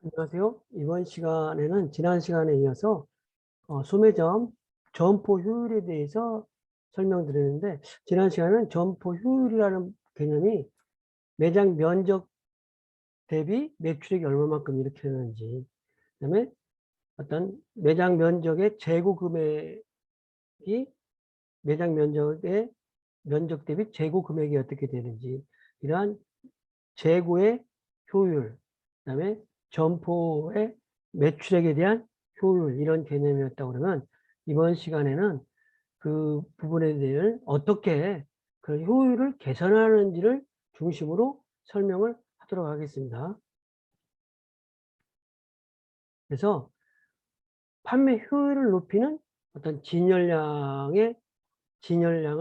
안녕하세요. 이번 시간에는 지난 시간에 이어서 소매점 점포 효율에 대해서 설명드리는데, 지난 시간에는 점포 효율이라는 개념이 매장 면적 대비 매출액이 얼마만큼 이렇게 되는지, 그다음에 어떤 매장 면적의 재고 금액이 매장 면적의 면적 대비 재고 금액이 어떻게 되는지, 이러한 재고의 효율, 그다음에 점포의 매출액에 대한 효율, 이런 개념이었다고 그러면, 이번 시간에는 그 부분에 대해 어떻게 그 효율을 개선하는지를 중심으로 설명을 하도록 하겠습니다. 그래서 판매 효율을 높이는 어떤 진열량을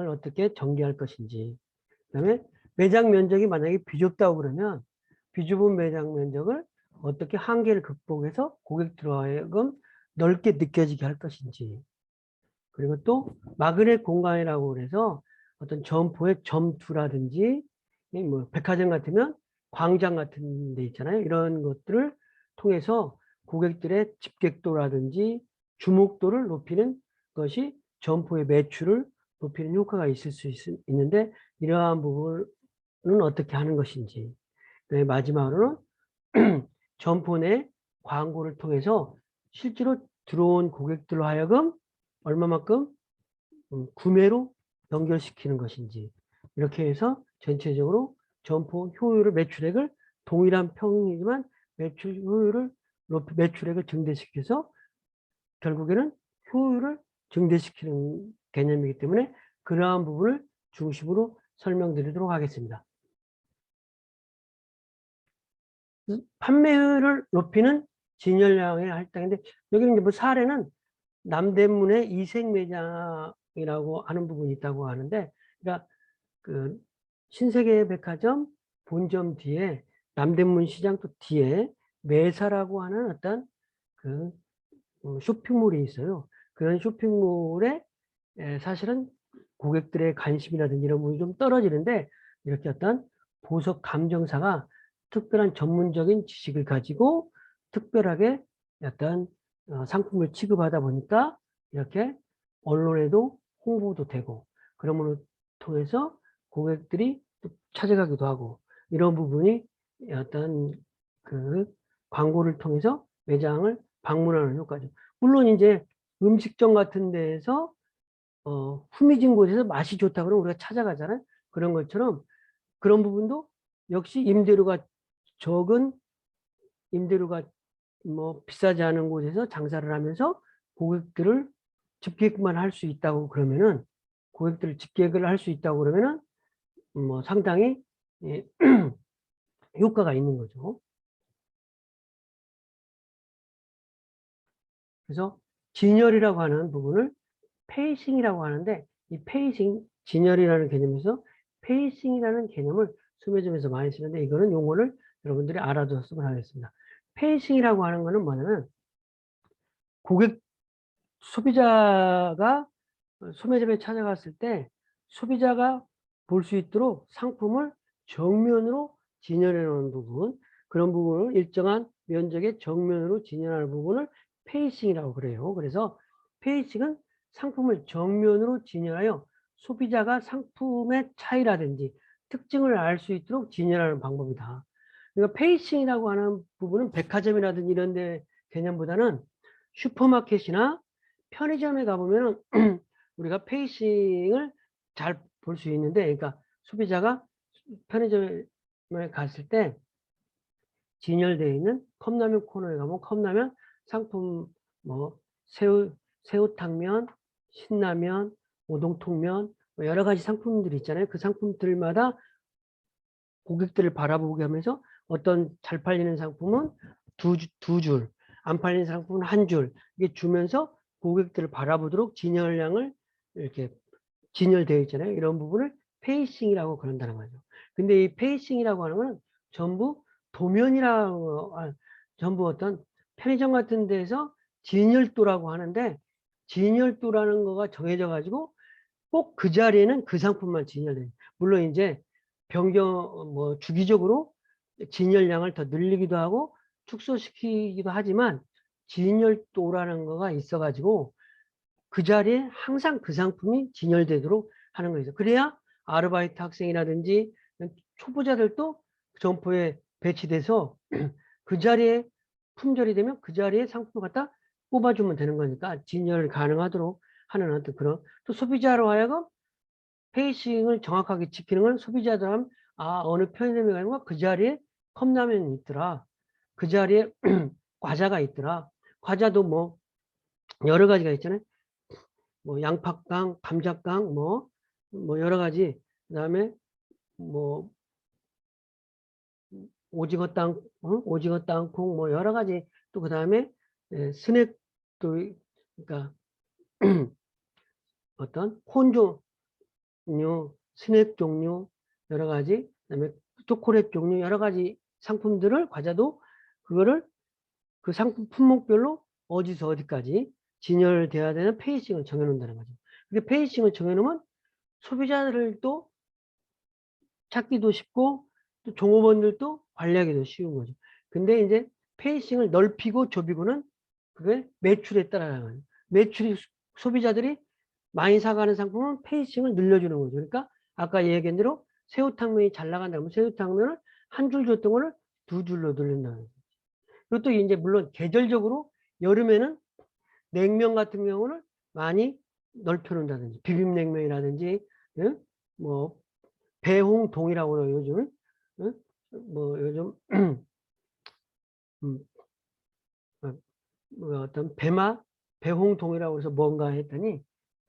어떻게 전개할 것인지, 그다음에 매장 면적이 만약에 비좁다고 그러면 비좁은 매장 면적을 어떻게 한계를 극복해서 고객들로 하여금 넓게 느껴지게 할 것인지, 그리고 또 마그넷 공간이라고 그래서 어떤 점포의 점투라든지, 뭐 백화점 같으면 광장 같은 데 있잖아요. 이런 것들을 통해서 고객들의 집객도라든지 주목도를 높이는 것이 점포의 매출을 높이는 효과가 있을 수 있는데, 이러한 부분은 어떻게 하는 것인지, 마지막으로는 점포 내 광고를 통해서 실제로 들어온 고객들로 하여금 얼마만큼 구매로 연결시키는 것인지, 이렇게 해서 전체적으로 점포 효율을, 매출액을 동일한 평이지만 매출 효율을 매출액을 증대시켜서 결국에는 효율을 증대시키는 개념이기 때문에 그러한 부분을 중심으로 설명드리도록 하겠습니다. 판매율을 높이는 진열량의 할당인데, 여기는 이제 뭐 사례는 남대문의 이색매장이라고 하는 부분이 있다고 하는데, 그러니까 그 신세계 백화점 본점 뒤에 남대문 시장 또 뒤에 매사라고 하는 어떤 그 쇼핑몰이 있어요. 그런 쇼핑몰에 사실은 고객들의 관심이라든지 이런 부분이 좀 떨어지는데, 이렇게 어떤 보석 감정사가 특별한 전문적인 지식을 가지고 특별하게 어떤 상품을 취급하다 보니까 이렇게 언론에도 홍보도 되고, 그런 것을 통해서 고객들이 또 찾아가기도 하고, 이런 부분이 어떤 그 광고를 통해서 매장을 방문하는 효과죠. 물론 이제 음식점 같은 데에서 후미진 곳에서 맛이 좋다 그러면 우리가 찾아가잖아요. 그런 것처럼 그런 부분도 역시 적은 임대료가 뭐 비싸지 않은 곳에서 장사를 하면서 고객들을 집객만 할 수 있다고 그러면은, 고객들을 집객을 할 수 있다고 그러면은 뭐 상당히 예, 효과가 있는 거죠. 그래서 진열이라고 하는 부분을 페이싱이라고 하는데, 이 진열이라는 개념에서 페이싱이라는 개념을 소매점에서 많이 쓰는데, 이거는 용어를 여러분들이 알아두었으면 하겠습니다. 페이싱이라고 하는 거는 뭐냐면, 소비자가 소매점에 찾아갔을 때 소비자가 볼 수 있도록 상품을 정면으로 진열해 놓은 부분, 그런 부분을 일정한 면적의 정면으로 진열하는 부분을 페이싱이라고 그래요. 그래서 페이싱은 상품을 정면으로 진열하여 소비자가 상품의 차이라든지 특징을 알 수 있도록 진열하는 방법이다. 그러니까 페이싱이라고 하는 부분은 백화점이라든지 이런 데 개념보다는 슈퍼마켓이나 편의점에 가보면 우리가 페이싱을 잘 볼 수 있는데, 그러니까 소비자가 편의점에 갔을 때 진열되어 있는 컵라면 코너에 가면 컵라면 상품, 뭐 새우탕면, 신라면, 우동통면, 뭐 여러 가지 상품들이 있잖아요. 그 상품들마다 고객들을 바라보게 하면서 어떤 잘 팔리는 상품은 두 줄, 안 팔리는 상품은 한 줄, 이게 주면서 고객들을 바라보도록 진열량을 이렇게 진열되어 있잖아요. 이런 부분을 페이싱이라고 그런다는 거죠. 근데 이 페이싱이라고 하는 건 전부 전부 어떤 편의점 같은 데서 진열도라고 하는데, 진열도라는 거가 정해져 가지고 꼭 그 자리에는 그 상품만 진열돼요. 물론 이제 주기적으로 진열량을 더 늘리기도 하고 축소시키기도 하지만 진열도라는 거가 있어가지고 그 자리에 항상 그 상품이 진열되도록 하는 거죠. 그래야 아르바이트 학생이라든지 초보자들도 점포에 배치돼서 그 자리에 품절이 되면 그 자리에 상품을 갖다 뽑아주면 되는 거니까 진열 가능하도록 하는 어떤 그런, 또 소비자로 하여금 페이싱을 정확하게 지키는 건 소비자들 하면 어느 편의점에 가면 그 자리에 컵라면이 있더라. 그 자리에 과자가 있더라. 과자도 뭐 여러 가지가 있잖아요. 뭐 양파깡, 감자깡, 뭐 여러 가지. 그다음에 뭐 오징어 오징어 땅콩 뭐 여러 가지, 또 그다음에 스낵도, 그러니까 어떤 콘 종류, 스낵 종류 여러 가지, 그다음에 초콜릿 종류 여러 가지 상품들을, 과자도 그거를 그 상품 품목별로 어디서 어디까지 진열돼야 되는 페이싱을 정해놓는다는 거죠. 근데 페이싱을 정해놓으면 소비자들도 찾기도 쉽고 또 종업원들도 관리하기도 쉬운 거죠. 근데 이제 페이싱을 넓히고 좁히고는 그게 매출에 따라가는 거예요. 매출이, 소비자들이 많이 사가는 상품은 페이싱을 늘려주는 거죠. 그러니까 아까 얘기한 대로 새우탕면이 잘 나간다면 새우탕면을 한 줄 줬던 거를 두 줄로 늘린다는 거죠. 그것도 이제 물론 계절적으로 여름에는 냉면 같은 경우는 많이 넓혀놓는다든지 비빔냉면이라든지, 예? 뭐 배홍동이라고 그래요 요즘. 예? 뭐 요즘 음, 뭐 어떤 배홍동이라고 해서 뭔가 했더니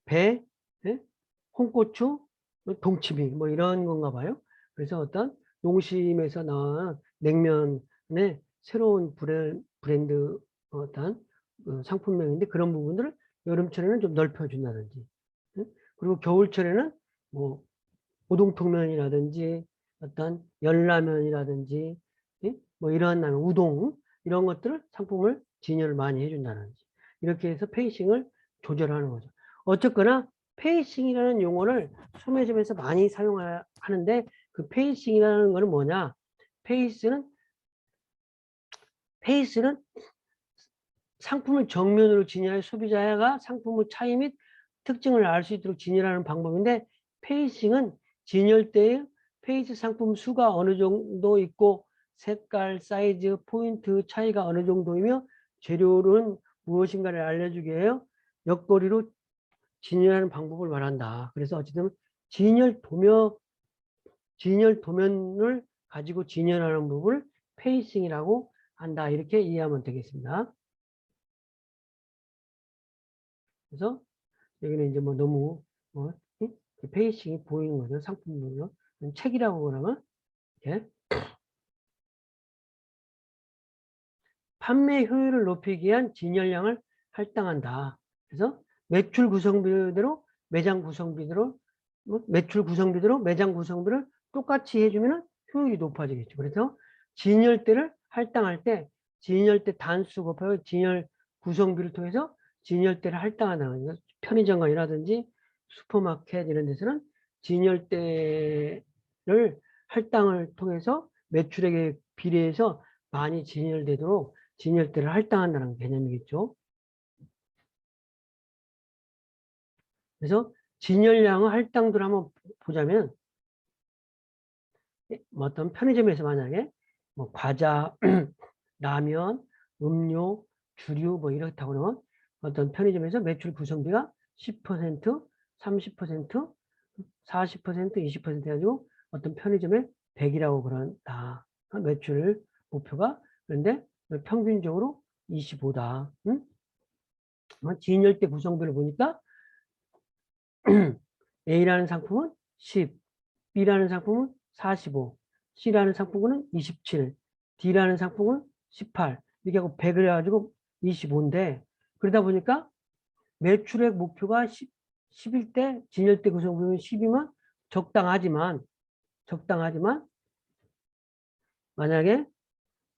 배, 예? 홍고추, 동치미 뭐 이런 건가 봐요. 그래서 어떤 농심에서 나온 냉면의 새로운 브랜드 어떤 상품명인데, 그런 부분들을 여름철에는 좀 넓혀준다든지, 예? 그리고 겨울철에는 뭐 우동통면이라든지 어떤 열라면이라든지, 예? 뭐 이런 라면, 우동 이런 것들을 상품을 진열을 많이 해준다든지, 이렇게 해서 페이싱을 조절하는 거죠. 어쨌거나 페이싱이라는 용어를 소매점에서 많이 사용하는데, 그 페이싱이라는 거는 뭐냐? 페이스는 상품을 정면으로 진열해 소비자가 상품의 차이 및 특징을 알 수 있도록 진열하는 방법인데, 페이싱은 진열 때의 페이스 상품 수가 어느 정도 있고 색깔, 사이즈, 포인트 차이가 어느 정도이며 재료는 무엇인가를 알려주게 해요. 옆거리로 진열하는 방법을 말한다. 그래서 어쨌든 진열 도면을 가지고 진열하는 부분을 페이싱이라고 한다. 이렇게 이해하면 되겠습니다. 그래서 여기는 이제 뭐 너무 페이싱이 보이는 거죠. 상품별로. 책이라고 그러면 이렇게 판매 효율을 높이기 위한 진열량을 할당한다. 그래서 매출 구성비대로 매장 구성비대로 매출 구성비대로 매장 구성비를 똑같이 해주면 효율이 높아지겠죠. 그래서 진열대를 할당할 때 진열대 단수 곱하기 진열 구성비를 통해서 진열대를 할당한다는 거죠. 편의점이라든지 슈퍼마켓 이런 데서는 진열대를 할당을 통해서 매출액에 비례해서 많이 진열되도록 진열대를 할당한다는 개념이겠죠. 그래서 진열량의 할당도를 한번 보자면, 뭐 어떤 편의점에서 만약에 뭐 과자, 라면, 음료, 주류 뭐 이렇다고 그러면 어떤 편의점에서 매출 구성비가 10%, 30%, 40%, 20% 해가지고 어떤 편의점에 100이라고 그런다. 매출 목표가. 그런데 평균적으로 25다. 응? 진열대 구성비를 보니까 A라는 상품은 10, B라는 상품은 45, C라는 상품은 27, D라는 상품은 18, 이렇게 하고 100을 해가지고 25인데, 그러다 보니까 매출액 목표가 10일 때 진열대 구성비는 10이면 적당하지만 만약에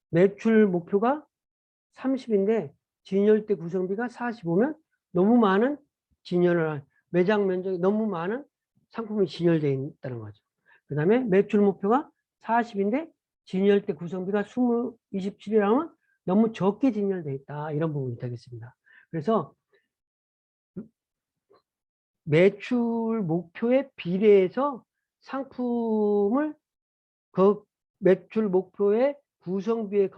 매출 목표가 30인데 진열대 구성비가 45면 너무 많은 매장 면적이 너무 많은 상품이 진열되어 있다는 거죠. 그 다음에 매출 목표가 40인데 진열대 구성비가 27이라면 너무 적게 진열돼 있다. 이런 부분이 되겠습니다. 그래서 매출 목표에 비례해서 상품을 그 매출 목표의 구성비에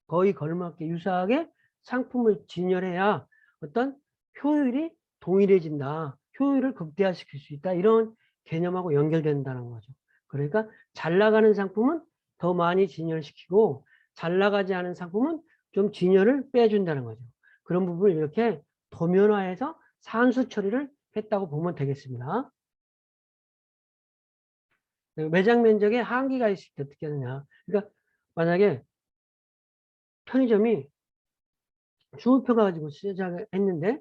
거의 걸맞게 유사하게 상품을 진열해야 어떤 효율이 동일해진다. 효율을 극대화시킬 수 있다. 이런 개념하고 연결된다는 거죠. 그러니까 잘 나가는 상품은 더 많이 진열시키고 잘 나가지 않은 상품은 좀 진열을 빼준다는 거죠. 그런 부분을 이렇게 도면화해서 산수 처리를 했다고 보면 되겠습니다. 매장 면적에 한계가 있을 때 어떻게 하느냐. 그러니까 만약에 편의점이 20평 가지고 시작을 했는데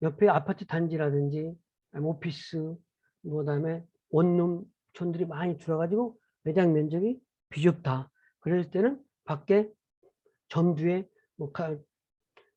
옆에 아파트 단지라든지 오피스 그다음에 원룸촌들이 많이 들어가지고 매장 면적이 비좁다. 그랬을 때는 밖에 점두에 뭐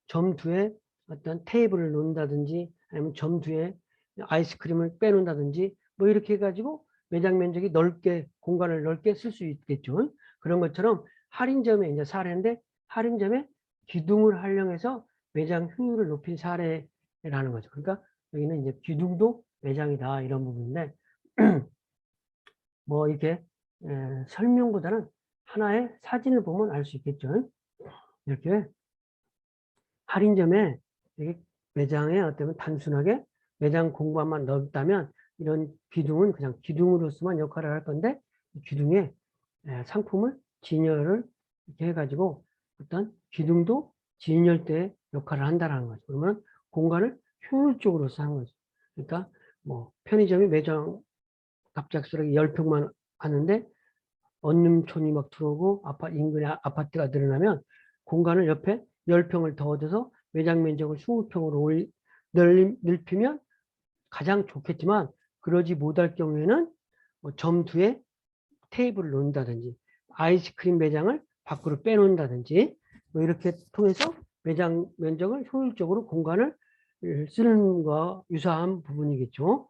점두에 어떤 테이블을 놓는다든지 아니면 점두에 아이스크림을 빼놓는다든지 뭐 이렇게 해가지고 매장 면적이 넓게 공간을 넓게 쓸 수 있겠죠. 그런 것처럼 할인점의 이제 사례인데 할인점에 기둥을 활용해서 매장 효율을 높인 사례라는 거죠. 그러니까 여기는 이제 기둥도 매장이다 이런 부분인데 뭐 이렇게 설명보다는 하나의 사진을 보면 알 수 있겠죠. 이렇게 할인점에 이게 매장에 어쩌면 단순하게 매장 공간만 넓다면 이런 기둥은 그냥 기둥으로서만 역할을 할 건데 기둥에 상품을 진열을 이렇게 해가지고 어떤 기둥도 진열대 역할을 한다는 거죠. 그러면 공간을 효율적으로 쓰는 거죠. 그러니까 뭐 편의점이 매장 갑작스럽게 10평만 하는데 원룸촌이 막 들어오고 인근에 아파트가 늘어나면 공간을 옆에 10평을 더 얻어서 매장 면적을 20평으로 넓히면 가장 좋겠지만 그러지 못할 경우에는 뭐 점두에 테이블을 놓는다든지 아이스크림 매장을 밖으로 빼놓는다든지 뭐 이렇게 통해서 매장 면적을 효율적으로 공간을 쓰는 것과 유사한 부분이겠죠.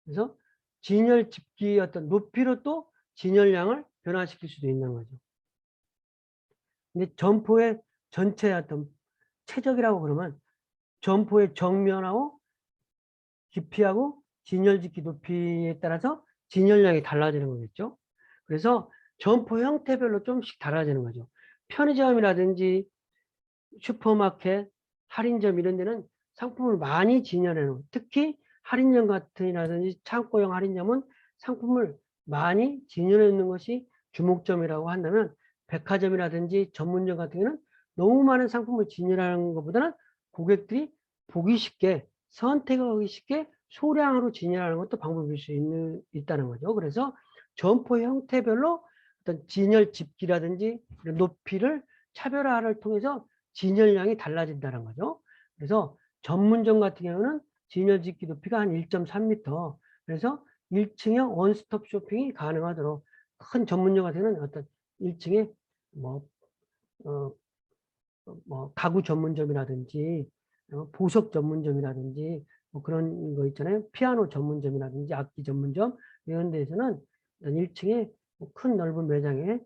그래서 진열 집기의 어떤 높이로 또 진열량을 변화시킬 수도 있는 거죠. 근데 점포의 전체 어떤 최적이라고 그러면 점포의 정면하고 깊이하고 진열 집기 높이에 따라서 진열량이 달라지는 거겠죠. 그래서 점포 형태별로 좀씩 달라지는 거죠. 편의점이라든지 슈퍼마켓, 할인점 이런 데는 상품을 많이 진열해 놓은 특히 할인점 같은이라든지 창고형 할인점은 상품을 많이 진열해 놓는 것이 주목점이라고 한다면 백화점이라든지 전문점 같은 경우는 너무 많은 상품을 진열하는 것보다는 고객들이 보기 쉽게 선택하기 쉽게 소량으로 진열하는 것도 방법일 수 있다는 거죠. 그래서 점포 형태별로 어떤 진열 집기라든지 높이를 차별화를 통해서 진열량이 달라진다는 거죠. 그래서 전문점 같은 경우는 진열 집기 높이가 한 1.3m. 그래서 1층형 원스톱 쇼핑이 가능하도록 큰 전문점 같은 경우는 어떤 1층에 뭐, 어, 뭐 가구 전문점이라든지 보석 전문점이라든지 뭐 그런 거 있잖아요. 피아노 전문점이라든지 악기 전문점 이런 데에서는 1층에 큰 넓은 매장에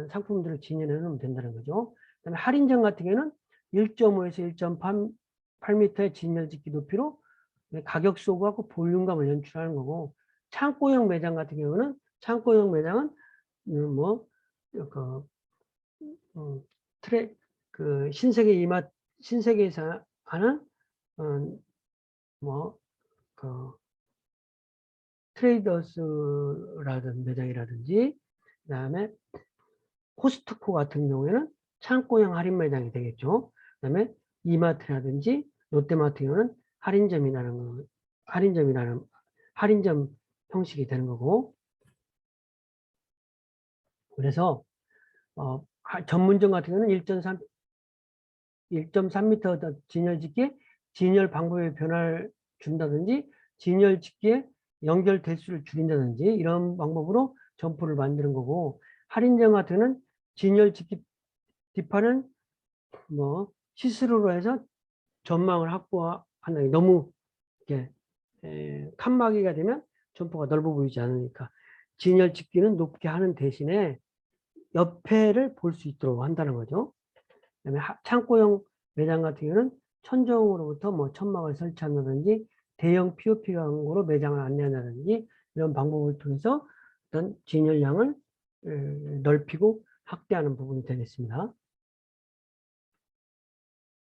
상품들을 진열해 놓으면 된다는 거죠. 그다음에 할인점 같은 경우는 1.5에서 1.8m의 진열집기 높이로 가격 소구하고 볼륨감을 연출하는 거고 창고형 매장 같은 경우는 창고형 매장은 뭐 그, 트레 그 신세계에서 하는 뭐그 트레이더스라든 매장이라든지 그다음에 코스트코 같은 경우에는 창고형 할인 매장이 되겠죠. 그다음에 이마트라든지 롯데마트 경우는 할인점이라는 할인점 형식이 되는 거고 그래서 전문점 같은 경우는 1.3m 진열 집기에 진열 방법의 변화를 준다든지 진열 집기에 연결 대수를 줄인다든지 이런 방법으로 점포를 만드는 거고 할인점 같은 경우는 진열 집기 뒷판은 뭐 시스루로 해서 전망을 확보하는 너무 이렇게 칸막이가 되면 점포가 넓어 보이지 않으니까 진열 집기는 높게 하는 대신에 옆에를 볼 수 있도록 한다는 거죠. 그다음에 창고형 매장 같은 경우는 천정으로부터 뭐 천막을 설치한다든지 대형 POP 광고로 매장을 안내한다든지 이런 방법을 통해서 어떤 진열량을 넓히고 확대하는 부분이 되겠습니다.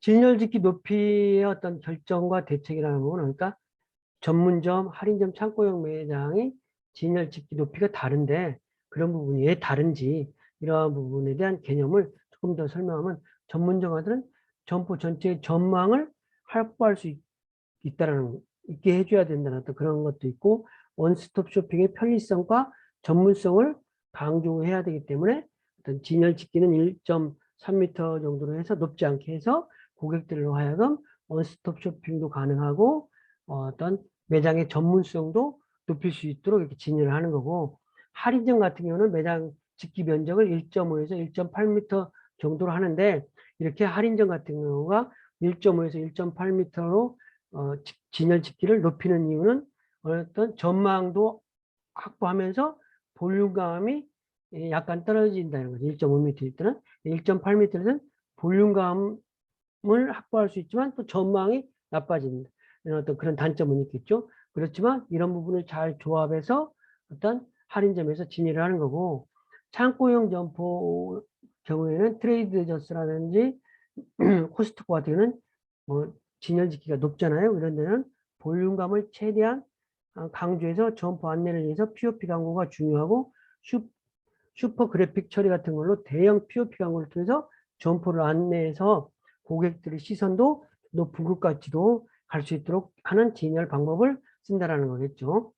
진열짓기 높이의 어떤 결정과 대책이라는 부분은 그러니까 전문점, 할인점, 창고형 매장의 진열짓기 높이가 다른데 그런 부분이 왜 다른지 이러한 부분에 대한 개념을 조금 더 설명하면 전문점가들은 점포 전체의 전망을 확보할 수 있게 해줘야 된다는 어떤 그런 것도 있고 원스톱 쇼핑의 편리성과 전문성을 강조해야 되기 때문에 어떤 진열짓기는 1.3m 정도로 해서 높지 않게 해서 고객들로 하여금 원스톱 쇼핑도 가능하고 어떤 매장의 전문성도 높일 수 있도록 이렇게 진열을 하는 거고 할인점 같은 경우는 매장 집기 면적을 1.5에서 1.8m 정도로 하는데 이렇게 할인점 같은 경우가 1.5에서 1.8m로 진열 집기를 높이는 이유는 어떤 전망도 확보하면서 볼륨감이 약간 떨어진다는 거죠. 1.5m일 때는 1.8m는 볼륨감을 확보할 수 있지만 또 전망이 나빠진다. 어떤 그런 단점은 있겠죠. 그렇지만 이런 부분을 잘 조합해서 어떤 할인점에서 진열을 하는 거고 창고형 점포 경우에는 트레이더저스라든지 코스트코 같은 경우는 뭐 진열짓기가 높잖아요. 이런 데는 볼륨감을 최대한 강조해서 점포 안내를 위해서 POP 광고가 중요하고 슈퍼 그래픽 처리 같은 걸로 대형 POP 광고를 통해서 점포를 안내해서 고객들의 시선도 높은 곳까지도 갈 수 있도록 하는 진열 방법을 쓴다라는 거겠죠.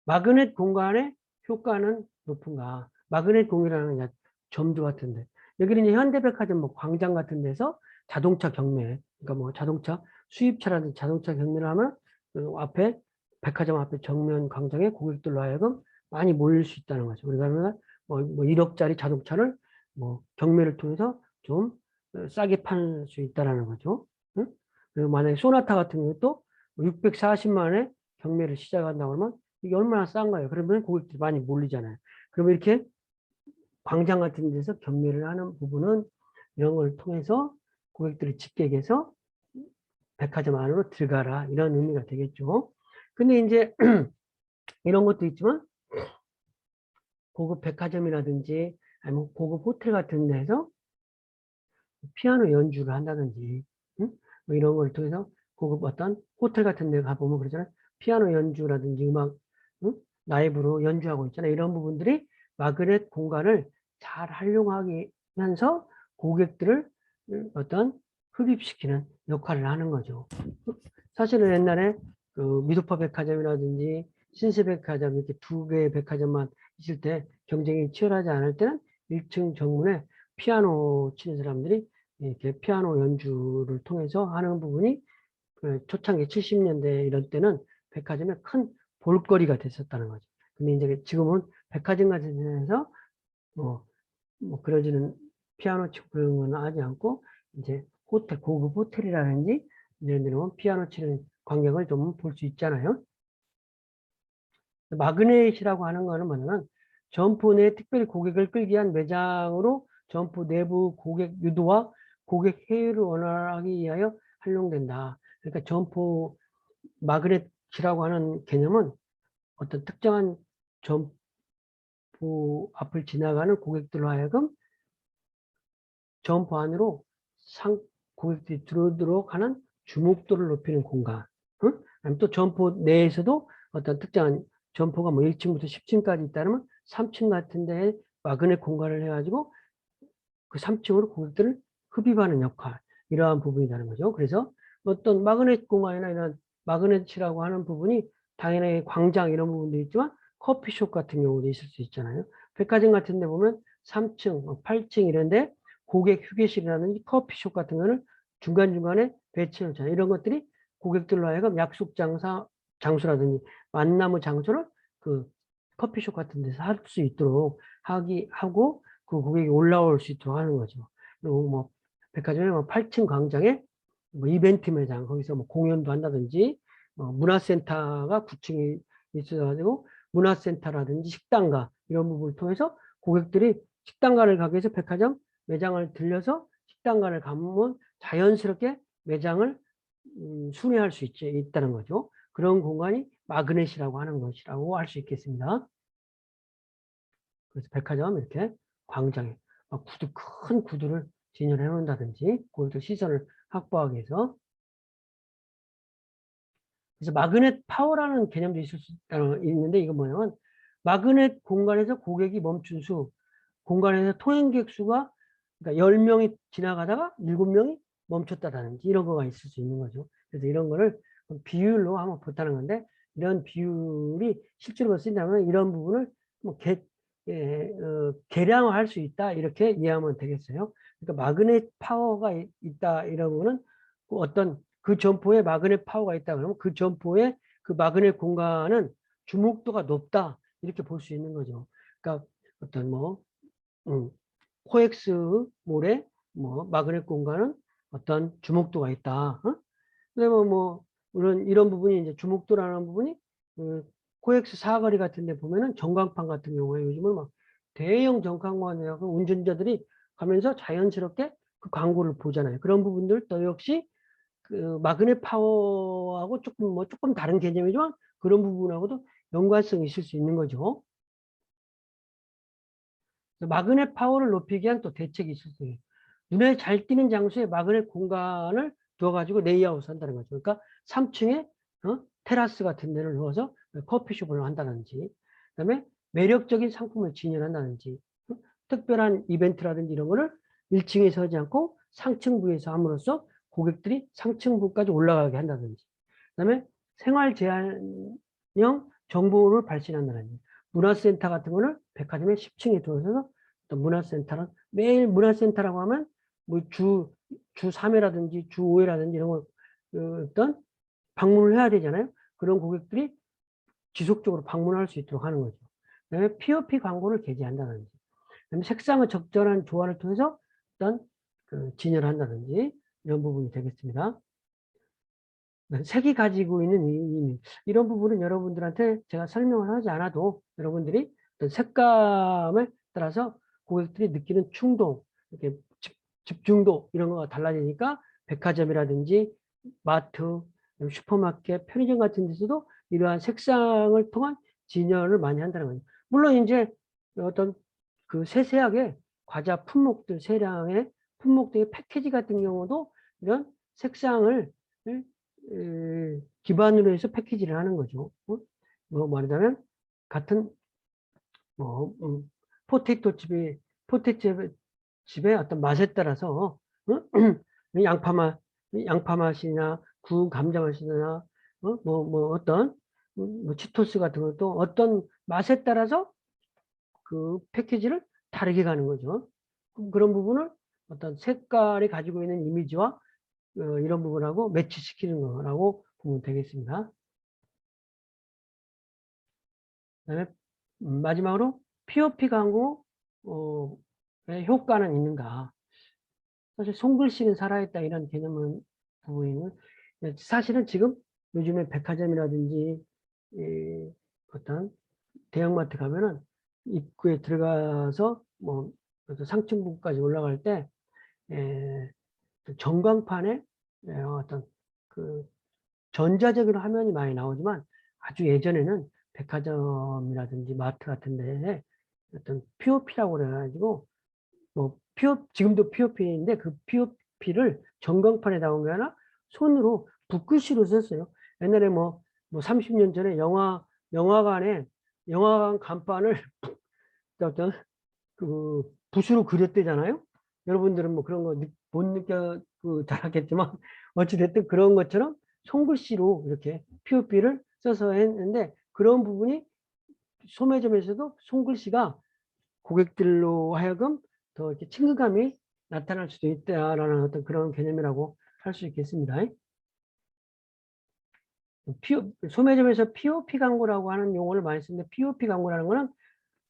마그넷 공간의 효과는 높은가? 마그넷 공이라는 점주 같은데 여기는 이제 현대백화점 뭐 광장 같은 데서 자동차 경매, 그러니까 뭐 자동차 수입차라든지 자동차 경매를 하면 그 앞에 백화점 앞에 정면 광장에 고객들로 하여금 많이 몰릴 수 있다는 거죠. 그러니까 뭐 1억짜리 자동차를 뭐 경매를 통해서 좀 싸게 팔 수 있다는 거죠. 응? 그리고 만약에 소나타 같은 경우도 640만 원에 경매를 시작한다고 하면 이게 얼마나 싼가요? 그러면 고객들이 많이 몰리잖아요. 그러면 이렇게 광장 같은 데서 경매를 하는 부분은 이런 걸 통해서 고객들이 직객해서 백화점 안으로 들어가라 이런 의미가 되겠죠. 근데 이제 이런 것도 있지만 고급 백화점이라든지 아니면 고급 호텔 같은 데서 피아노 연주를 한다든지 응? 뭐 이런 걸 통해서 고급 어떤 호텔 같은 데 가보면 그러잖아요. 피아노 연주라든지 음악 응? 라이브로 연주하고 있잖아요. 이런 부분들이 마그넷 공간을 잘 활용하면서 고객들을 어떤 흡입시키는 역할을 하는 거죠. 사실은 옛날에 그 미도퍼 백화점이라든지 신세백화점 이렇게 두 개의 백화점만 있을 때 경쟁이 치열하지 않을 때는 1층 정문에 피아노 치는 사람들이 이렇게 피아노 연주를 통해서 하는 부분이 그 초창기 70년대 이런 때는 백화점에 큰 볼거리가 됐었다는 거죠. 근데 이제 지금은 백화점 같은 데서 그러지는 피아노 치고 그런 건 하지 않고 이제 호텔, 고급 호텔이라든지 이런 데는 피아노 치는 광경을 좀 볼 수 있잖아요. 마그넷이라고 하는 거는 뭐냐면 점포 내 특별히 고객을 끌기 위한 매장으로 점포 내부 고객 유도와 고객 회유를 원활하게 위하여 활용된다. 그러니까 점포 마그넷이라고 하는 개념은 어떤 특정한 점포 앞을 지나가는 고객들로 하여금 점포 안으로 고객들이 들어오도록 하는 주목도를 높이는 공간. 응? 아니면 또 점포 내에서도 어떤 특정한 점포가 뭐 1층부터 10층까지 있다면 3층 같은 데에 마그넷 공간을 해가지고 그 3층으로 고객들을 흡입하는 역할. 이러한 부분이라는 거죠. 그래서 어떤 마그넷 공간이나 이런 마그넷이라고 하는 부분이 당연히 광장 이런 부분도 있지만 커피숍 같은 경우도 있을 수 있잖아요. 백화점 같은 데 보면 3층, 8층 이런데 고객 휴게실이라든지 커피숍 같은 거는 중간중간에 배치해 놓잖아요. 이런 것들이 고객들로 하여금 약속 장소라든지 만남의 장소를 그 커피숍 같은 데서 할 수 있도록 하고 그 고객이 올라올 수 있도록 하는 거죠. 그리고 뭐 백화점에 뭐 8층 광장에 뭐 이벤트 매장 거기서 뭐 공연도 한다든지 문화센터가 9층에 있어가지고 문화센터라든지 식당가 이런 부분을 통해서 고객들이 식당가를 가기 위해서 백화점 매장을 들려서 식당가를 가면 자연스럽게 매장을 순회할 수 있다는 거죠. 그런 공간이 마그넷이라고 하는 것이라고 할 수 있겠습니다. 그래서 백화점 이렇게 광장에 큰 구두를 진열해 놓는다든지 고객들 시선을 확보하기 위해서. 그래서 마그넷 파워라는 개념도 있는데 이건 뭐냐면 마그넷 공간에서 고객이 멈춘 수, 공간에서 통행객 수가 그러니까 10명이 지나가다가 7명이 멈췄다든지 이런 거가 있을 수 있는 거죠. 그래서 이런 거를 비율로 한번 보다는 건데 이런 비율이 실제로 쓰인다면 이런 부분을 뭐 계량화할 수 있다 이렇게 이해하면 되겠어요. 그러니까 마그넷 파워가 있다 이런 거는 어떤 그 점포에 마그넷 파워가 있다 그러면 그 점포에 그 마그넷 공간은 주목도가 높다 이렇게 볼 수 있는 거죠. 그러니까 어떤 뭐 코엑스몰에 뭐 마그넷 공간은 어떤 주목도가 있다. 어? 그다음에 뭐 이런 부분이 이제 주목도라는 부분이 코엑스 사거리 같은 데 보면은 전광판 같은 경우에 요즘은 막 대형 전광판이라고 운전자들이 가면서 자연스럽게 그 광고를 보잖아요. 그런 부분들도 역시 그 마그넷 파워하고 조금 다른 개념이지만 그런 부분하고도 연관성이 있을 수 있는 거죠. 마그넷 파워를 높이기 위한 또 대책이 있었어요. 눈에 잘 띄는 장소에 마그넷 공간을 두어가지고 레이아웃 한다는 거죠. 그러니까 3층에 테라스 같은 데를 넣어서 커피숍을 한다든지, 그다음에 매력적인 상품을 진열한다든지, 특별한 이벤트라든지 이런 거를 1층에 서지 않고 상층부에서 함으로써 고객들이 상층부까지 올라가게 한다든지, 그다음에 생활 제한형 정보를 발신한다든지, 문화센터 같은 거는 백화점의 10층에 들어서 또 문화센터는 매일 문화센터라고 하면 뭐 주 3회라든지 주 5회라든지 이런 걸 어떤 방문을 해야 되잖아요. 그런 고객들이 지속적으로 방문할 수 있도록 하는 거죠. 그다음에 POP 광고를 게재한다든지, 그다음에 색상의 적절한 조화를 통해서 어떤 진열을 한다든지 이런 부분이 되겠습니다. 색이 가지고 있는 이런 부분은 여러분들한테 제가 설명을 하지 않아도 여러분들이 어떤 색감에 따라서 고객들이 느끼는 충동, 이렇게 집중도 이런 거가 달라지니까 백화점이라든지 마트, 슈퍼마켓, 편의점 같은 데서도 이러한 색상을 통한 진열을 많이 한다는 거죠. 물론 이제 어떤 그 세세하게 과자 품목들, 세량의 품목들의 패키지 같은 경우도 이런 색상을 기반으로 해서 패키지를 하는 거죠. 뭐 말하자면 같은 뭐 포테이토 집의 어떤 맛에 따라서 양파 맛이나 구운 감자 맛이나 뭐 어떤 뭐 치토스 같은 것도 어떤 맛에 따라서 그 패키지를 다르게 가는 거죠. 그런 부분을 어떤 색깔이 가지고 있는 이미지와 이런 부분하고 매치시키는 거라고 보면 되겠습니다. 그다음에 마지막으로 POP 광고의 효과는 있는가? 사실 손글씨는 살아있다 이런 개념은 부분이고 사실은 지금 요즘에 백화점이라든지 어떤 대형마트 가면은 입구에 들어가서 뭐 상층부까지 올라갈 때 전광판에 어떤 그 전자적인 화면이 많이 나오지만 아주 예전에는 백화점이라든지 마트 같은 데에 어떤 POP라고 그래가지고 뭐 지금도 POP인데 그 POP를 전광판에 나온 게 아니라 손으로 붓글씨로 썼어요. 옛날에 뭐 30년 전에 영화관 간판을 어떤 그 붓으로 그렸대잖아요. 여러분들은 뭐 그런 거 못 느껴 잘하겠지만 어찌됐든 그런 것처럼 손글씨로 이렇게 POP를 써서 했는데 그런 부분이 소매점에서도 손글씨가 고객들로 하여금 더 이렇게 친근감이 나타날 수도 있다라는 어떤 그런 개념이라고 할 수 있겠습니다. 소매점에서 POP 광고라고 하는 용어를 많이 쓰는데 POP 광고라는 거는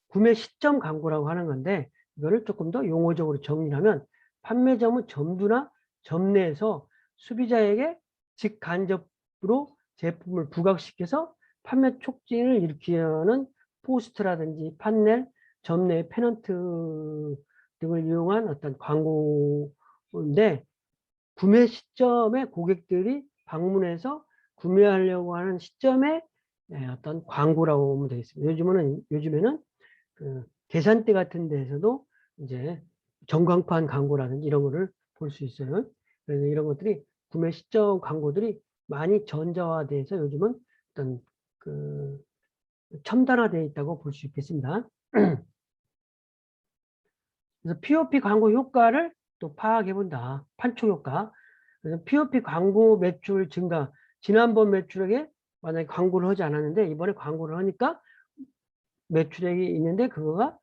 구매 시점 광고라고 하는 건데 이거를 조금 더 용어적으로 정리하면 판매점은 점주나 점내에서 소비자에게 직간접으로 제품을 부각시켜서 판매 촉진을 일으키는 포스트라든지 판넬, 점내 페넌트 등을 이용한 어떤 광고인데, 구매 시점에 고객들이 방문해서 구매하려고 하는 시점에 어떤 광고라고 보면 되겠습니다. 요즘에는 그 계산대 같은 데에서도 이제 전광판 광고라든지 이런 거를 볼 수 있어요. 그래서 이런 것들이 구매 시점 광고들이 많이 전자화돼서 요즘은 어떤 그 첨단화되어 있다고 볼 수 있겠습니다. 그래서 POP 광고 효과를 또 파악해 본다. 판촉 효과. 그래서 POP 광고 매출 증가. 지난번 매출액에 만약에 광고를 하지 않았는데 이번에 광고를 하니까 매출액이 있는데 그거가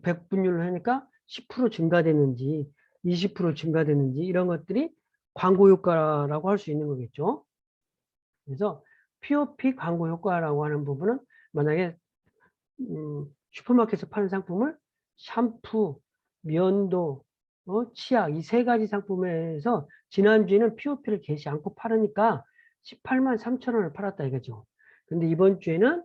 100분율로 하니까 10% 증가되는지 20% 증가되는지 이런 것들이 광고 효과라고 할 수 있는 거겠죠. 그래서 POP 광고 효과라고 하는 부분은 만약에 슈퍼마켓에서 파는 상품을 샴푸, 면도, 치약 이 세 가지 상품에서 지난주에는 POP를 개시 않고 팔으니까 18만 3천 원을 팔았다 이거죠. 근데 이번 주에는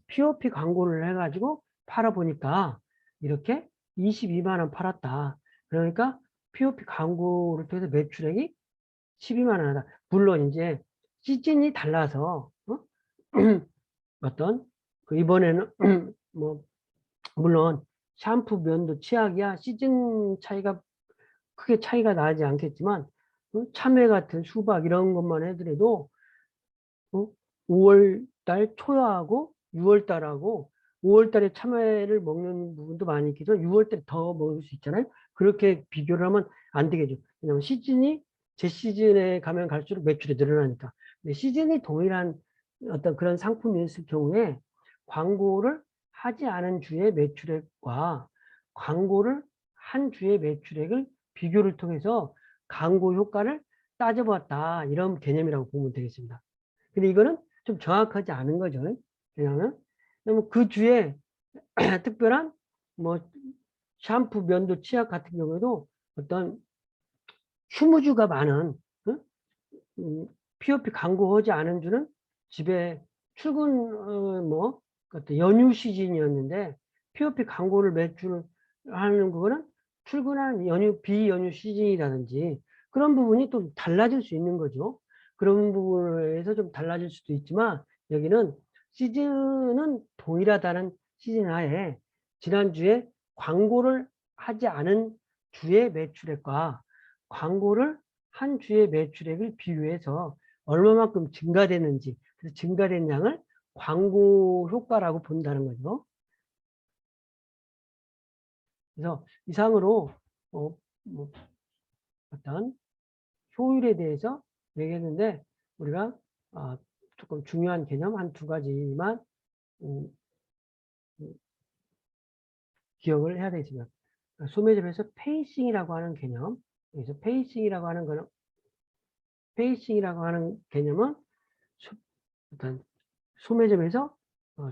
POP 광고를 해가지고 팔아보니까 이렇게 22만 원 팔았다. 그러니까 POP 광고를 통해서 매출액이 12만 원이다. 물론 이제 시즌이 달라서 어떤 그 이번에는 뭐 물론 샴푸, 면도, 치약이야 시즌 차이가 크게 차이가 나지 않겠지만 참외 같은 수박 이런 것만 해더라도 5월 달 초하고 6월 달하고 5월 달에 참외를 먹는 부분도 많이 있기도 6월 달에 더 먹을 수 있잖아요. 그렇게 비교를 하면 안 되겠죠. 왜냐하면 시즌이 제 시즌에 가면 갈수록 매출이 늘어나니까. 근데 시즌이 동일한 어떤 그런 상품이 있을 경우에 광고를 하지 않은 주의 매출액과 광고를 한 주의 매출액을 비교를 통해서 광고 효과를 따져봤다. 이런 개념이라고 보면 되겠습니다. 근데 이거는 좀 정확하지 않은 거죠. 왜냐하면 그 주에 특별한 뭐 샴푸, 면도, 치약 같은 경우에도 어떤 휴무주가 많은 POP 광고하지 않은 주는 집에 출근 뭐 어떤 연휴 시즌이었는데 POP 광고를 매출 하는 그거는 출근한 연휴 비연휴 시즌이라든지 그런 부분이 또 달라질 수 있는 거죠. 그런 부분에서 좀 달라질 수도 있지만 여기는 시즌은 동일하다는 시즌 하에 지난주에 광고를 하지 않은 주의 매출액과 광고를 한 주의 매출액을 비교해서 얼마만큼 증가되는지, 그래서 증가된 양을 광고 효과라고 본다는 거죠. 그래서 이상으로 뭐 어떤 효율에 대해서 얘기했는데 우리가 조금 중요한 개념 한 두 가지만 음, 기억을 해야 되겠습니다. 소매점에서 페이싱이라고 하는 개념, 그래서 페이싱이라고 하는 개념은 어떤 소매점에서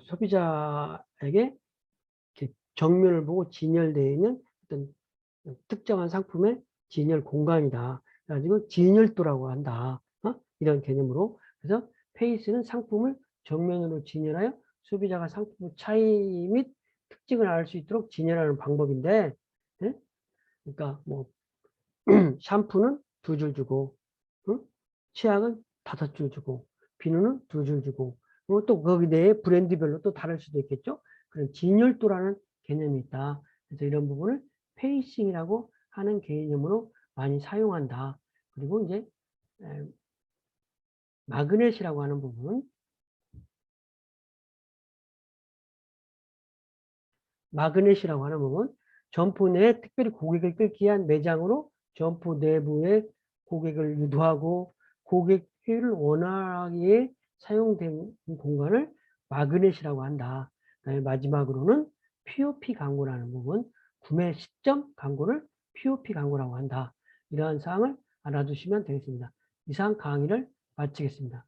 소비자에게 이렇게 정면을 보고 진열되어 있는 어떤 특정한 상품의 진열 공간이다. 그래가지고 진열도라고 한다. 이런 개념으로. 그래서 페이스는 상품을 정면으로 진열하여 소비자가 상품의 차이 및 특징을 알 수 있도록 진열하는 방법인데, 예? 그러니까 뭐 샴푸는 2줄 주고, 치약은 5줄 주고, 비누는 2줄 주고, 또 거기 내에 브랜드별로 또 다를 수도 있겠죠. 그런 진열도라는 개념이 있다. 그래서 이런 부분을 페이싱이라고 하는 개념으로 많이 사용한다. 그리고 이제 마그넷이라고 하는 부분, 점포 내에 특별히 고객을 끌기 위한 매장으로 점포 내부에 고객을 유도하고 고객 회의를 원활하게 사용된 공간을 마그넷이라고 한다. 그다음에 마지막으로는 POP 광고라는 부분, 구매 시점 광고를 POP 광고라고 한다. 이러한 사항을 알아두시면 되겠습니다. 이상 강의를 마치겠습니다.